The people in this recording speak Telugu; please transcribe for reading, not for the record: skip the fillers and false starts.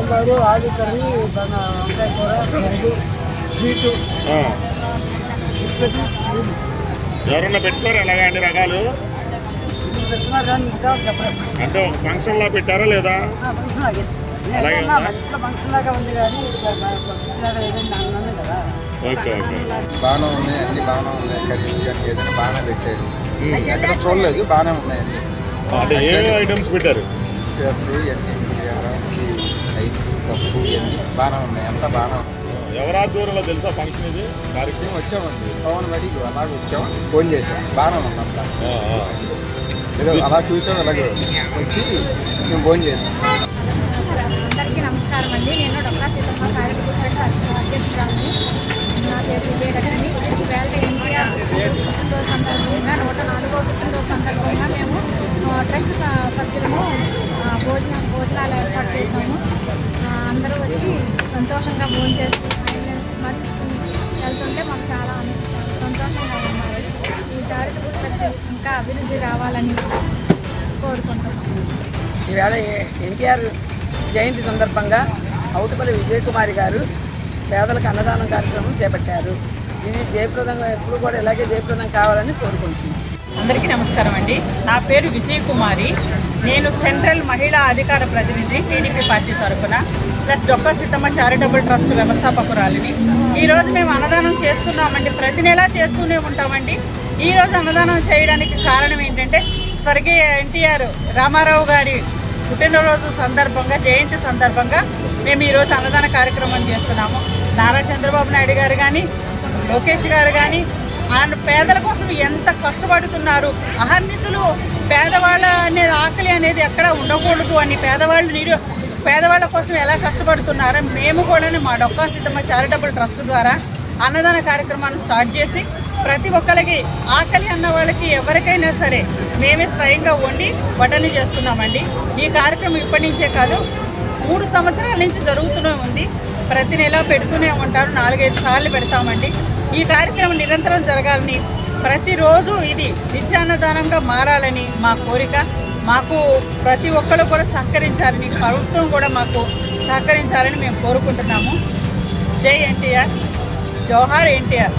సాంబారు, ఆలు కర్రీ, వంకాయ కూర, పెరుగు, స్వీటు. ఎవరన్నా పెట్టుకోరు అలాగా అన్ని రకాలు అంటే ఫంక్షన్ లా పెట్టారా లేదా? అలాగే ఫంక్షన్ లాగా ఉంది కానీ కదా. ఓకే ఓకే బాగానే ఉన్నాయి, అన్ని బాగానే ఉన్నాయి. కర్రీస్ కానీ ఏదైనా బాగానే పెట్టారు. ఎక్కడ చూడలేదు, బాగానే ఉన్నాయండి. అంటే ఏ ఐటమ్స్ పెట్టారు? చేపలు ఇవన్నీ రైస్, పప్పు ఇవన్నీ బాగానే ఉన్నాయి. అంతా బాగానే ఉంది. ఎవరా దూరంలో తెలుసా ఫంక్షన్ ఇది కార్యక్రమం? వచ్చామండి పవన్ బడికి అలాగే వచ్చాము, ఫోన్ చేసాం. బాగానే ఉన్నాం అంతా. ఏదో అలా చూసాం, అలాగే వచ్చి మేము ఫోన్ చేసాం. అందరికీ నమస్కారం అండి. నేను డొక్కా సీతమ్మ చారిటబుల్ ట్రస్ట్ అధ్యక్షురాలిని. నా పేరు విజయలక్ష్మి. ఈవేళ ఎన్టీఆర్ పుట్టినరోజు సందర్భంగా 104వ పుట్టినరోజు సందర్భంగా మేము ట్రస్ట్ సభ్యులను భోజనాలు ఏర్పాటు చేసాము. అందరూ వచ్చి సంతోషంగా భోజనం చేసి స్మరించుకుని వెళ్తుంటే మాకు చాలా సంతోషంగా ఉన్నారు. ఈ చారిటబుల్ ట్రస్ట్ ఇంకా అభివృద్ధి రావాలని కోరుకుంటున్నాం. ఈవేళ ఎన్టీఆర్ జయంతి సందర్భంగా అవుతుపల్లి విజయకుమారి గారు పేదలకు అన్నదానం కార్యక్రమం చేపట్టారు. ఇది జయప్రదంగా ఎప్పుడు కూడా ఇలాగే జయప్రదం కావాలని కోరుకుంటున్నాను. అందరికీ నమస్కారం అండి. నా పేరు విజయకుమారి. నేను సెంట్రల్ మహిళా అధికార ప్రతినిధి టీడీపీ పార్టీ తరఫున plus Dokka Seethamma charitable trust వ్యవస్థాపకురాలిని. ఈరోజు మేము అన్నదానం చేస్తున్నామండి. ప్రతి నెలా చేస్తూనే ఉంటామండి. ఈరోజు అన్నదానం చేయడానికి కారణం ఏంటంటే స్వర్గీయ ఎన్టీఆర్ రామారావు గారి పుట్టినరోజు సందర్భంగా, జయంతి సందర్భంగా మేము ఈరోజు అన్నదాన కార్యక్రమం చేస్తున్నాము. నారా చంద్రబాబు నాయుడు గారు కానీ, లోకేష్ గారు కానీ ఆయన పేదల కోసం ఎంత కష్టపడుతున్నారు. అహర్నిశలు పేదవాళ్ళ అనేది ఆకలి అనేది ఎక్కడ ఉండకూడదు అని పేదవాళ్ళ కోసం ఎలా కష్టపడుతున్నారో మేము కూడా మా డొక్కా సీతమ్మ చారిటబుల్ ట్రస్ట్ ద్వారా అన్నదాన కార్యక్రమాన్ని స్టార్ట్ చేసి ప్రతి ఒక్కరికి ఆకలి అన్న వాళ్ళకి ఎవరికైనా సరే మేమే స్వయంగా వండి వడ్డన చేస్తున్నామండి. ఈ కార్యక్రమం ఇప్పటి నుంచే కాదు, 3 సంవత్సరాల నుంచి జరుగుతూనే ఉంది. ప్రతి నెల పెడుతూనే ఉంటారు. 4-5 సార్లు పెడతామండి. ఈ కార్యక్రమం నిరంతరం జరగాలని, ప్రతిరోజు ఇది నిత్యాన్నదానంగా మారాలని మా కోరిక. మాకు ప్రతి ఒక్కరు కూడా సహకరించాలని, ప్రభుత్వం కూడా మాకు సహకరించాలని మేము కోరుకుంటున్నాము. జై ఎన్టీఆర్, జోహార్ ఎన్టీఆర్.